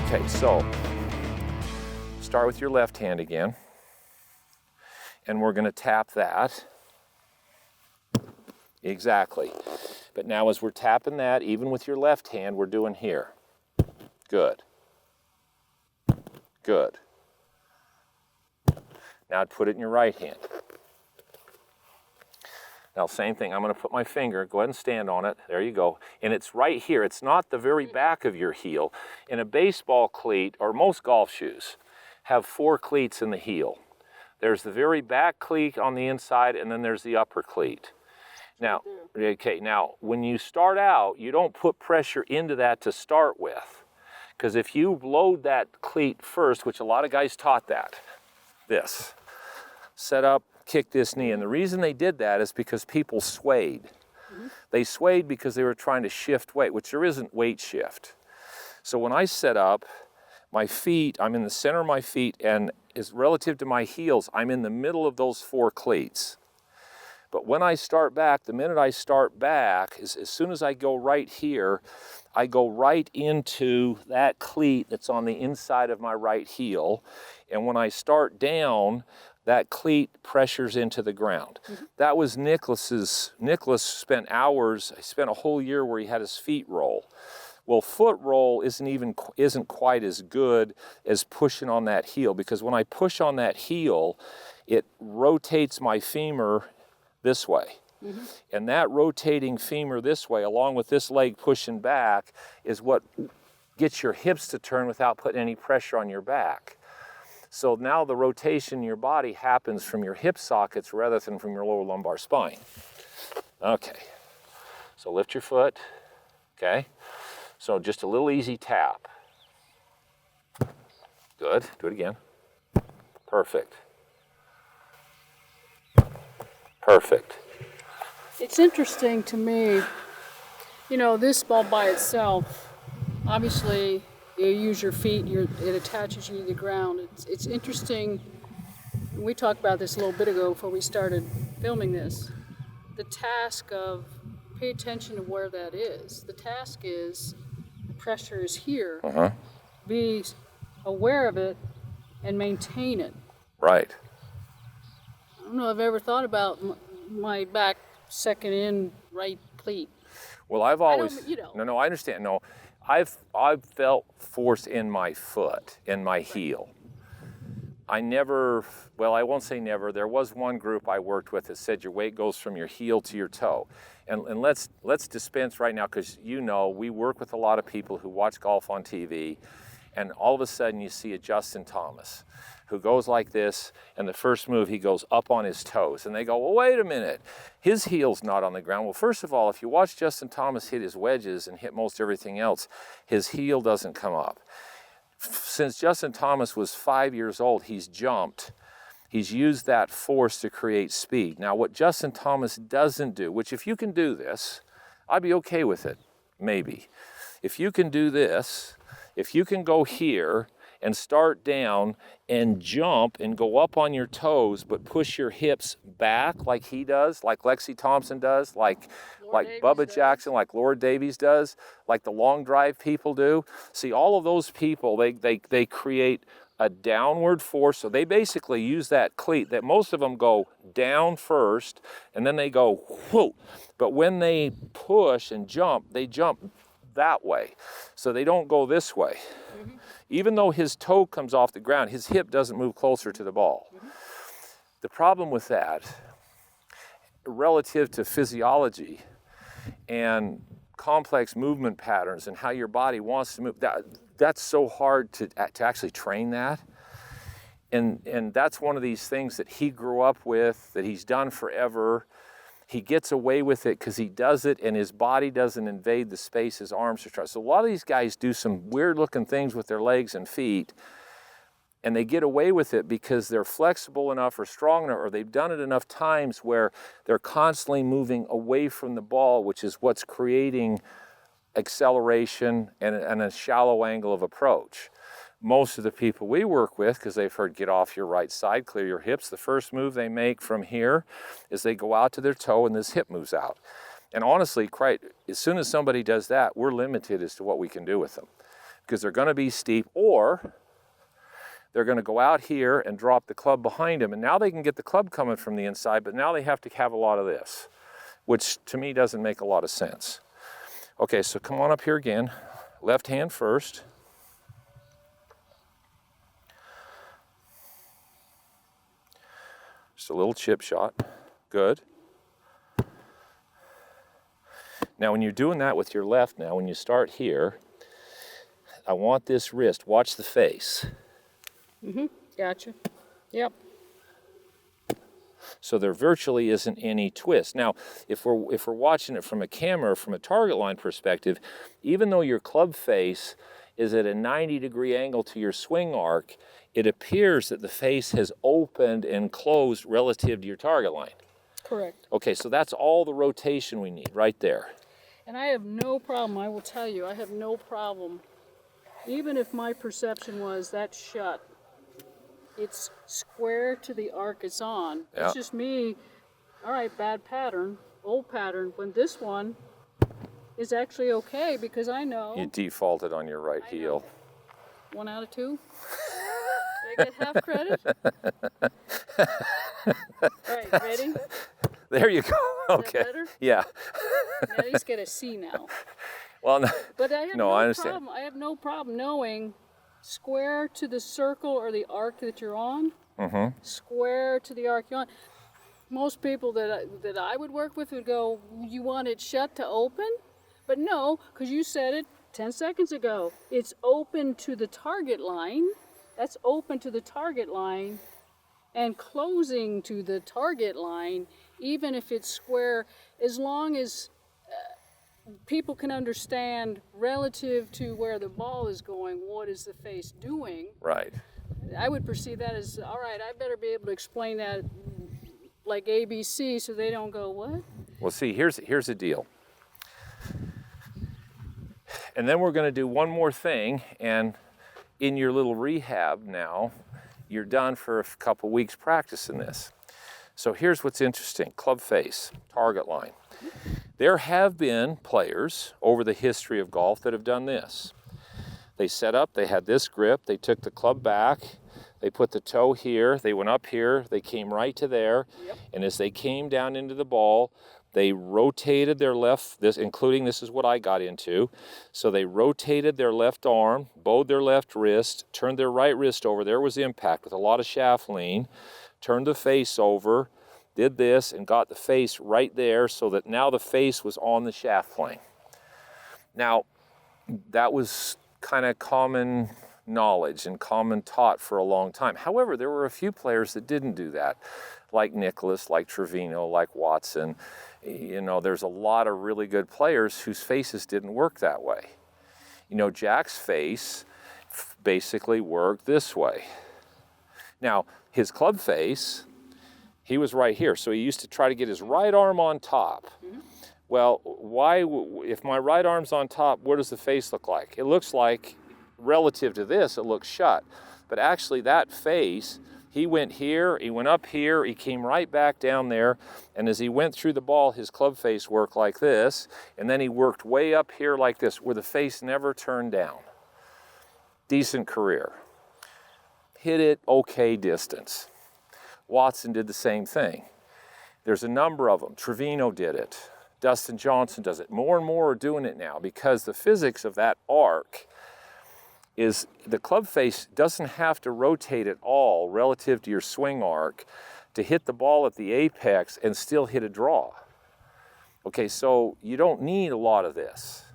Okay, so start with your left hand again, and we're going to tap that. Exactly. But now as we're tapping that, even with your left hand, we're doing here. Good. Good. Now put it in your right hand. Now same thing, I'm going to put my finger, go ahead and stand on it, there you go. And it's right here, it's not the very back of your heel. In a baseball cleat, or most golf shoes, have 4 cleats in the heel. There's the very back cleat on the inside, and then there's the upper cleat. Now, okay, now when you start out, you don't put pressure into that to start with. Because if you load that cleat first, which a lot of guys taught that, this, set up, kick this knee, and the reason they did that is because people swayed. They swayed because they were trying to shift weight, which there isn't weight shift. So when I set up, my feet, I'm in the center of my feet, and is relative to my heels, I'm in the middle of those 4 cleats. But when I start back, the minute I start back, as soon as I go right here, I go right into that cleat that's on the inside of my right heel. And when I start down, that cleat pressures into the ground. That was Nicholas spent hours, he spent a whole year where he had his feet roll. Well, foot roll isn't quite as good as pushing on that heel, because when I push on that heel, it rotates my femur this way. And that rotating femur this way, along with this leg pushing back, is what gets your hips to turn without putting any pressure on your back. So now the rotation in your body happens from your hip sockets rather than from your lower lumbar spine. Okay, so lift your foot, okay? So just a little easy tap. Good, do it again. Perfect. Perfect. It's interesting to me, you know, this ball by itself, obviously you use your feet, it attaches you to the ground. It's interesting, we talked about this a little bit ago before we started filming this, the task of pay attention to where that is. The task is, the pressure is here, be aware of it and maintain it. Right. I don't know if I've ever thought about my back second in right cleat. Well, I've always, No, I understand. No, I've felt force in my foot, in my heel. I never, well, I won't say never. There was one group I worked with that said your weight goes from your heel to your toe. And let's dispense right now, because we work with a lot of people who watch golf on TV, and all of a sudden you see a Justin Thomas who goes like this, and the first move he goes up on his toes. And they go, well, wait a minute, his heel's not on the ground. Well, first of all, if you watch Justin Thomas hit his wedges and hit most everything else, his heel doesn't come up. Since Justin Thomas was 5 years old, he's jumped. He's used that force to create speed. Now, what Justin Thomas doesn't do, which if you can do this, I'd be okay with it, maybe. If you can do this, if you can go here and start down and jump and go up on your toes, but push your hips back like he does, like Lexi Thompson does, like Bubba Jackson, like Laura Davies does, like the long drive people do. See, all of those people, they create a downward force. So they basically use that cleat that most of them go down first and then they go whoa. But when they push and jump, they jump that way. So they don't go this way. Even though his toe comes off the ground, his hip doesn't move closer to the ball. The problem with that, relative to physiology and complex movement patterns and how your body wants to move, that's so hard to actually train that. And that's one of these things that he grew up with, that he's done forever. He gets away with it because he does it and his body doesn't invade the space his arms are trying. So a lot of these guys do some weird looking things with their legs and feet, and they get away with it because they're flexible enough or strong enough, or they've done it enough times where they're constantly moving away from the ball, which is what's creating acceleration and a shallow angle of approach. Most of the people we work with, because they've heard get off your right side, clear your hips, the first move they make from here is they go out to their toe and this hip moves out. And honestly, as soon as somebody does that, we're limited as to what we can do with them. because they're going to be steep, or they're going to go out here and drop the club behind them, and now they can get the club coming from the inside, but now they have to have a lot of this, which to me doesn't make a lot of sense. Okay, so come on up here again. Left hand first. Just a little chip shot. Good. Now when you're doing that with your left now, when you start here, I want this wrist, watch the face. Gotcha. Yep. So there virtually isn't any twist. Now, if we're watching it from a camera, from a target line perspective, even though your club face is at a 90-degree angle to your swing arc, it appears that the face has opened and closed relative to your target line. Correct. Okay, so that's all the rotation we need right there. And I have no problem, I will tell you, I have no problem. Even if my perception was that's shut, it's square to the arc it's on. Yeah. It's just me, all right, bad pattern, old pattern, when this one is actually okay because I know. You defaulted on your right heel. 1 out of 2? Did I get half credit? All right, ready? There you go. Okay. Is that better? Yeah. At least get a C now. Well, no, But I have no, no I understand. problem. I have no problem knowing square to the circle or the arc that you're on. Square to the arc you're on. Most people that I would work with would go, "You want it shut to open?" But no, because you said it 10 seconds ago. It's open to the target line. That's open to the target line, and closing to the target line, even if it's square, as long as people can understand relative to where the ball is going, what is the face doing. Right. I would perceive that as, all right, I better be able to explain that like ABC so they don't go, what? Well, see, here's the deal. And then we're going to do one more thing, and in your little rehab now, you're done for a couple weeks practicing this. So here's what's interesting. Club face, target line. There have been players over the history of golf that have done this. They set up, they had this grip, they took the club back, they put the toe here, they went up here, they came right to there, and as they came down into the ball, they rotated their left, this is what I got into, so they rotated their left arm, bowed their left wrist, turned their right wrist over, there was impact with a lot of shaft lean, turned the face over, did this, and got the face right there so that now the face was on the shaft plane. Now, that was kind of common knowledge and common taught for a long time. However, there were a few players that didn't do that, like Nicholas, like Trevino, like Watson. You know, there's a lot of really good players whose faces didn't work that way. You know, Jack's face basically worked this way. Now, his club face, he was right here, so he used to try to get his right arm on top. Well, if my right arm's on top, what does the face look like? It looks like, relative to this, it looks shut. But actually that face, he went here, he went up here, he came right back down there, and as he went through the ball, his club face worked like this, and then he worked way up here like this, where the face never turned down. Decent career. Hit it okay distance. Watson did the same thing. There's a number of them. Trevino did it. Dustin Johnson does it. More and more are doing it now because the physics of that arc is the club face doesn't have to rotate at all relative to your swing arc to hit the ball at the apex and still hit a draw. Okay, so you don't need a lot of this.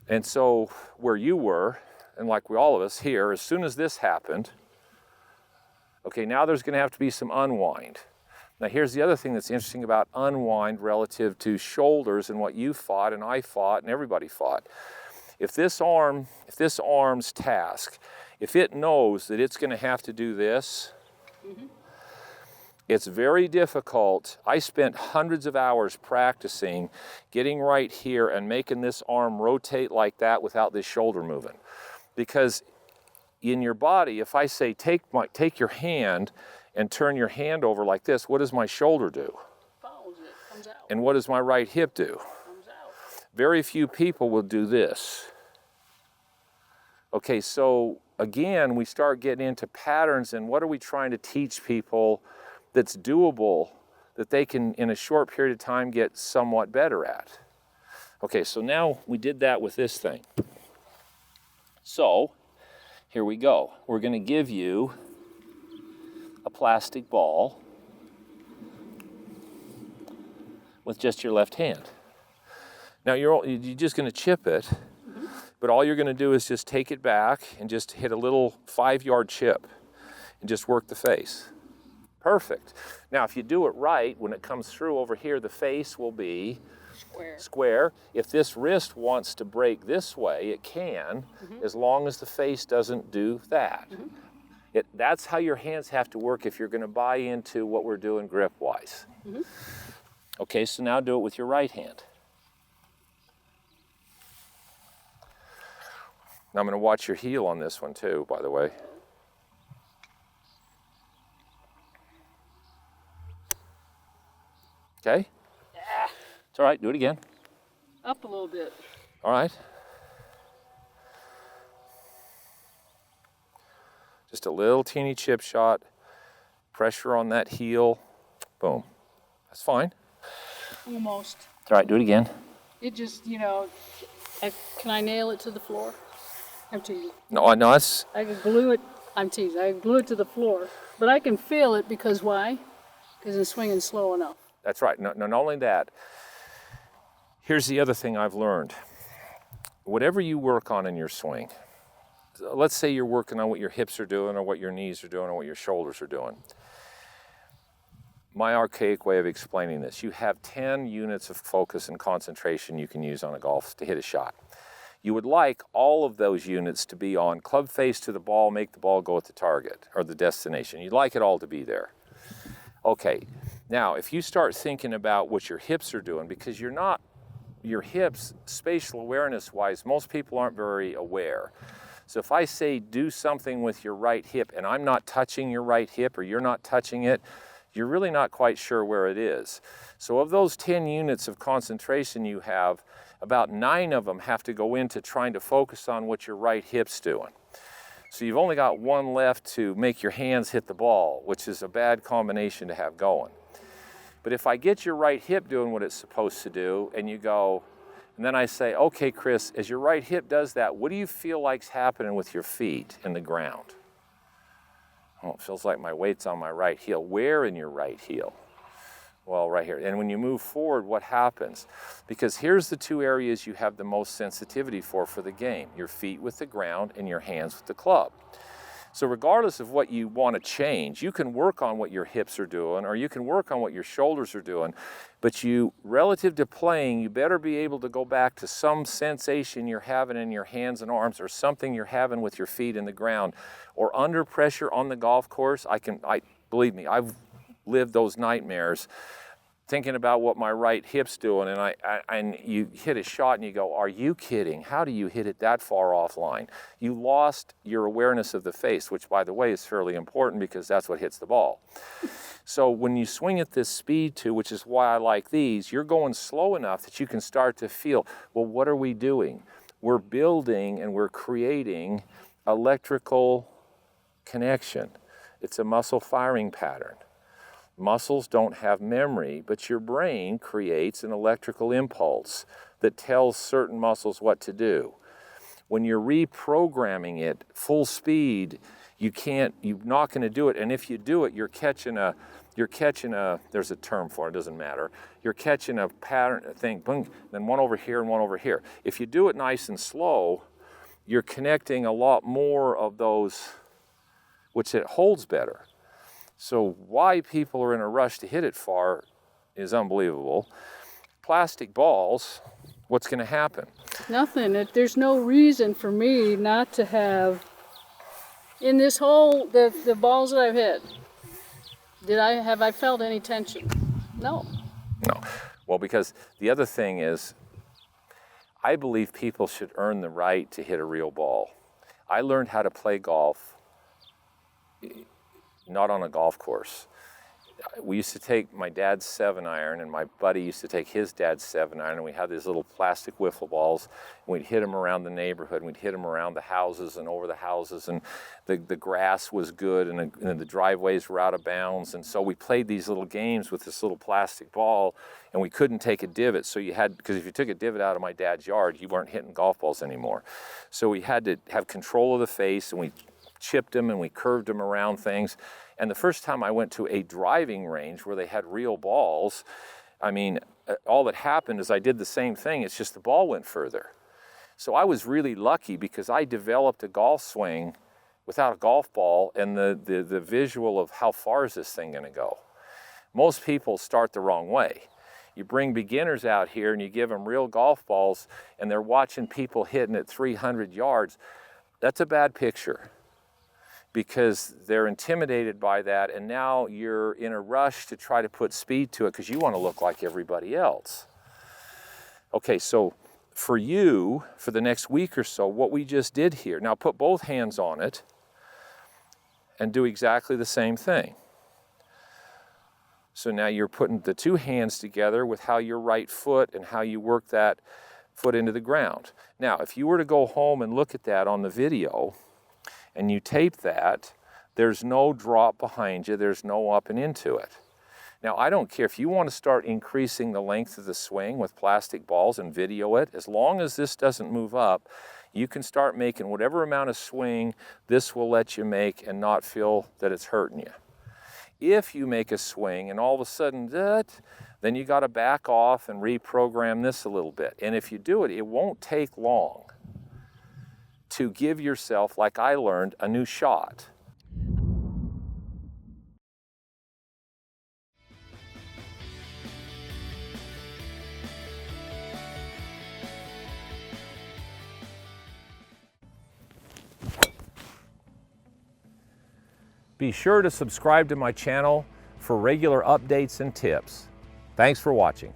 And so where you were, and like all of us here, as soon as this happened, okay, now there's going to have to be some unwind. Now here's the other thing that's interesting about unwind relative to shoulders and what you fought and I fought and everybody fought. If this arm's task, if it knows that it's going to have to do this, it's very difficult. I spent hundreds of hours practicing getting right here and making this arm rotate like that without this shoulder moving. Because in your body, if I say take your hand and turn your hand over like this, what does my shoulder do? Follows it, comes out. And what does my right hip do? Comes out. Very few people will do this. Okay, so again, we start getting into patterns, and what are we trying to teach people that's doable, that they can, in a short period of time, get somewhat better at? Okay, so now we did that with this thing. So, here we go. We're going to give you a plastic ball with just your left hand. Now, you're just going to chip it, but all you're going to do is just take it back and just hit a little 5-yard chip and just work the face. Perfect. Now, if you do it right, when it comes through over here, the face will be square. If this wrist wants to break this way, it can, as long as the face doesn't do that. That's how your hands have to work if you're going to buy into what we're doing grip-wise. Okay, so now do it with your right hand. Now I'm going to watch your heel on this one too, by the way. Okay? Yeah. It's all right, do it again. Up a little bit. All right. Just a little teeny chip shot, pressure on that heel, boom. That's fine. Almost. It's all right, do it again. It just, you know, can I nail it to the floor? I'm teasing. No, it's... I can glue it, I'm teasing, I can glue it to the floor, but I can feel it because why? Because it's swinging slow enough. That's right. No, not only that, here's the other thing I've learned. Whatever you work on in your swing, let's say you're working on what your hips are doing or what your knees are doing or what your shoulders are doing. My archaic way of explaining this, you have 10 units of focus and concentration you can use on a golf to hit a shot. You would like all of those units to be on club face to the ball, make the ball go at the target or the destination. You'd like it all to be there. Okay, now if you start thinking about what your hips are doing, because your hips, spatial awareness wise, most people aren't very aware. So if I say do something with your right hip and I'm not touching your right hip or you're not touching it, you're really not quite sure where it is. So of those 10 units of concentration you have, about 9 of them have to go into trying to focus on what your right hip's doing. So you've only got 1 left to make your hands hit the ball, which is a bad combination to have going. But if I get your right hip doing what it's supposed to do, and you go, and then I say, okay, Chris, as your right hip does that, what do you feel like's happening with your feet in the ground? Oh, it feels like my weight's on my right heel. Where in your right heel? Well, right here. And when you move forward, what happens? Because here's the 2 areas you have the most sensitivity for the game. Your feet with the ground and your hands with the club. So regardless of what you want to change, you can work on what your hips are doing or you can work on what your shoulders are doing. But you, relative to playing, you better be able to go back to some sensation you're having in your hands and arms or something you're having with your feet in the ground or under pressure on the golf course. Believe me, I've lived those nightmares thinking about what my right hip's doing, and you hit a shot and you go, are you kidding? How do you hit it that far offline? You lost your awareness of the face, which by the way is fairly important because that's what hits the ball. So when you swing at this speed too, which is why I like these, you're going slow enough that you can start to feel, well, what are we doing? We're building and we're creating electrical connection. It's a muscle firing pattern. Muscles don't have memory, but your brain creates an electrical impulse that tells certain muscles what to do. When you're reprogramming it full speed, you're not going to do it. And if you do it, you're catching a, there's a term for it, it doesn't matter. You're catching a pattern, a thing, boom, then one over here and one over here. If you do it nice and slow, you're connecting a lot more of those, which it holds better. So why people are in a rush to hit it far is unbelievable. Plastic balls, what's going to happen? Nothing. There's no reason for me not to have, in this whole, the balls that I've hit, have I felt any tension? No. No. Well, because the other thing is, I believe people should earn the right to hit a real ball. I learned how to play golf not on a golf course. we used to take my dad's 7-iron, and my buddy used to take his dad's 7-iron, and we had these little plastic wiffle balls, and we'd hit them around the neighborhood, and we'd hit them around the houses and over the houses, and the grass was good, and the driveways were out of bounds, and so we played these little games with this little plastic ball, and we couldn't take a divot, so you had, because if you took a divot out of my dad's yard, you weren't hitting golf balls anymore. So we had to have control of the face, and we chipped them and we curved them around things. And the first time I went to a driving range where they had real balls, I mean, all that happened is I did the same thing, it's just the ball went further. So I was really lucky because I developed a golf swing without a golf ball and the visual of how far is this thing gonna go. Most people start the wrong way. You bring beginners out here and you give them real golf balls and they're watching people hitting at 300 yards. That's a bad picture, because they're intimidated by that, and now you're in a rush to try to put speed to it because you want to look like everybody else. Okay, so for you, for the next week or so, what we just did here, now put both hands on it and do exactly the same thing. So now you're putting the two hands together with how your right foot and how you work that foot into the ground. Now, if you were to go home and look at that on the video, and you tape that, there's no drop behind you, there's no up and into it. Now, I don't care if you want to start increasing the length of the swing with plastic balls and video it, as long as this doesn't move up, you can start making whatever amount of swing this will let you make and not feel that it's hurting you. If you make a swing and all of a sudden, then you got to back off and reprogram this a little bit. And if you do it, it won't take long to give yourself, like I learned, a new shot. Be sure to subscribe to my channel for regular updates and tips. Thanks for watching.